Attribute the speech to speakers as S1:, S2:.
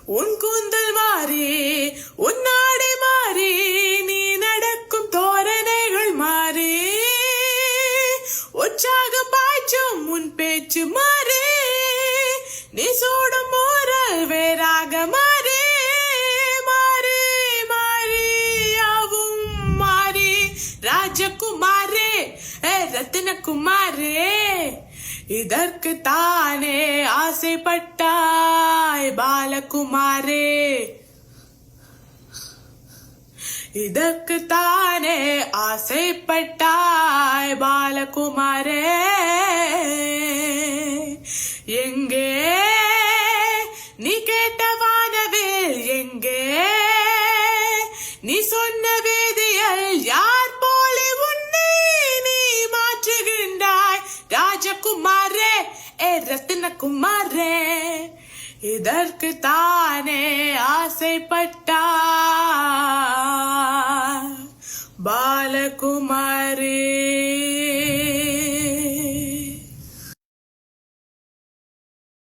S1: உன் கூந்தல் மாறி உன் நாடை மாறி நீ நடக்கும் தோரணைகள் மாறி உற்சாகம் பாய்ச்சும் உன் பேச்சு மாறி நீ சூடும் ஊரல் வேறாக மாறி மாறி மாறியாவும் மாறி ராஜகுமாரே ரத்தினகுமாரே இதற்கு தானே ஆசைப்பட்டாய் பாலகுமாரே இதற்கு தானே ஆசைப்பட்டாய் பாலகுமாரே எங்கே நீ கேட்ட வானவில் எங்கே நீ சொன்ன வேதியல் யார் போலே உன்னை நீ மாற்றுகின்றாய் ராஜகுமாரே ரத்தினகுமாரே இதற்கு தானே ஆசைப்பட்டாய் பாலகுமாரே